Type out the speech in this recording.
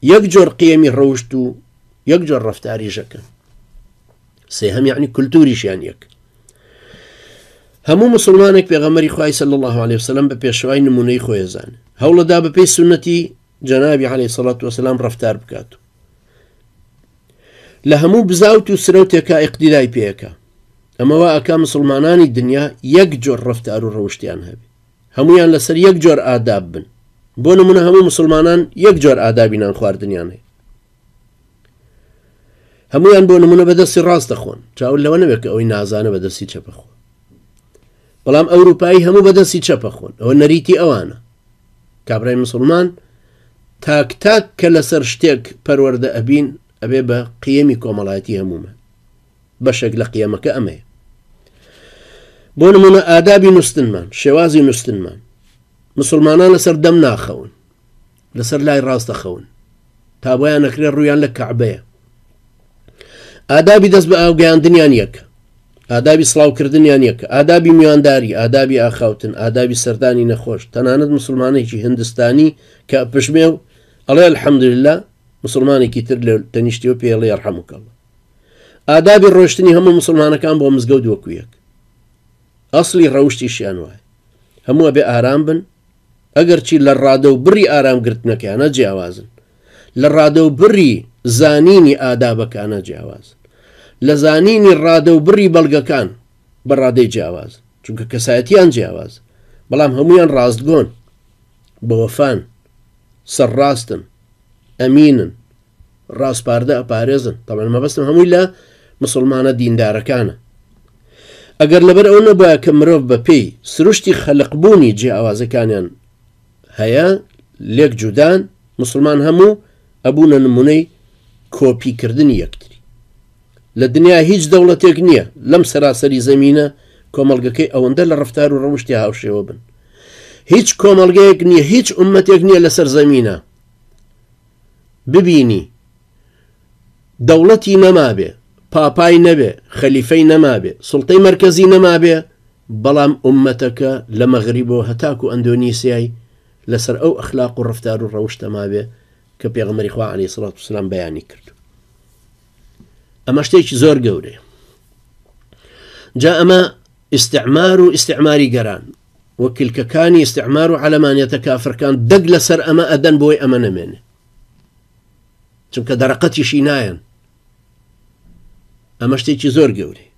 یەک جۆر قیەمی ڕەوشت و یەک جۆر ڕەفتاریشەکەن. سێهەم یعنی کولتوریشیان یەک. هەموو مسلمانێک پێغەمبەری خوای صلی الله عليه وسلم بە پێشەوای نمونەی خۆی ئەزانێ، هەوڵەدا بەپێی سونەتی جەنابی عليه الصلاة والسلام ڕەفتار بکات لە هەموو بزاوت و سرەوتێکە ئیقتیدای پێیەکە. ئەمەوە ئەکا مسلمانانی دنیا یەک جۆر ڕەفتار و ڕەوشتیان هەبێ، هەمویان لەسەر یەک جۆر ئاداب بن. بۆ نمونە هەموو مسلمانان یەک جۆر ئادابی نان خواردنیان هەیە، هەمویان بۆ نمونە بەدەستی ڕاست دەخۆن، چاول لەوە نەبێت کە ئەوەی نازانە بەدەستی چەپ بخۆن. بەڵام ئەوروپایی هەموو بەدەستی چەپ بخۆن، ئەوە نەریتی ئەوانە. کابرای مسلمان تاک تاک کە لەسەر شتێک پەروەردە ئەبین ئەبێ بە قیەمی کۆمەڵایەتی هەمومە، بەشێک لە قیەمەکە ئەمەیە. بۆ نمونە ئادابی نووسنمان، شێوازی نووسنمان، مسلمانان لەسەر دەم ناخەون، لەسەر لای ڕاست دەخەون تا بۆیان نەکرێ ڕوویان لە کەعبەیە. ئادابی دەست بە ئاوگەیاندنیان یەکە، ئادابی سڵاوکردنیان یەکە، ئادابی میوانداری، ئادابی ئاخاوتن، ئادابی سەردانی نەخۆش. تەنانەت مسلمانێکی هندستانی کە پشمێ و ئەڵێ الحەمدولله، مسلمانێکی تر لە تەنیشتیەوە پێڵێ یەرحەموکە الله. ئادابی ڕۆشتنی هەموو مسلمانەکان بۆ مزگەوت وەکو یەک، ئەسڵی ڕەوشتیشیان وایە، هەموو بێ ئارام بن، ئەگەر چی لە ڕادە و بڕی ئارامگرتنەکانە جیاوازن، لە ڕادە و بڕی زانینی ئادابەکانە جیاوازن، لە زانینی ڕادە و بڕی بەڵگەکان بە ڕادەی جیاواز، چونکە کەسایەتیان جیاواز، بەڵام هەمویان ڕاستگۆن، بەوەفان، سەرڕاستن، ئەمینن، ڕاستپاردە ئەپارێزن. تەڵێن مەبەستم هەمووی لە مسلمانە دیندارەکانە. ئەگەر لەبەر ئەو نەبووە کە مرۆڤ بە پێی سروشتی خەلقبوونی جیاوازەکانیان هەیە لێک جودان، مسلمان هەموو ئەبوونە نمونەی کۆپیکردنی یەکتری. لە دنیا هیچ دەوڵەتێک نییە لەم سەراسەری زەمینە کۆمەڵگەکەی ئەوەندە لە ڕەفتار و ڕەوشتی هاوشێوە بن. هیچ کۆمەڵگەیەک نییە، هیچ ئومەتێک نییە لەسەر زەمینە ببینی دەوڵەتی نەمابێ، پاپای نەبێ، خەلیفەی نەمابێ، سوڵتەی مەرکەزی نەمابێ، بەڵام ئومەتەکە لە مەغریبەوە هەتاکو ئەندۆنیسیای لەسەر ئەو ئەخلاق و ڕەفتار و ڕەوشتە مابێ کە پێغەمبەری خوا عەلەیهی سڵات وسەلام بەیانی کرد. ئەمە شتێکی زۆر گەورەیە. جا ئەمە ئیستیعمار و ئیستیعماری گەران، وەکیلکەکانی ئیستیعمار و عەلەمانیەتە کافرەکان دەگ لەسەر ئەمە ئەدەن بۆی ئەمە نەمێنێ، چونکە دەرەقەتیشی نایەن. ئەمە شتێکی زۆر گەورەیە.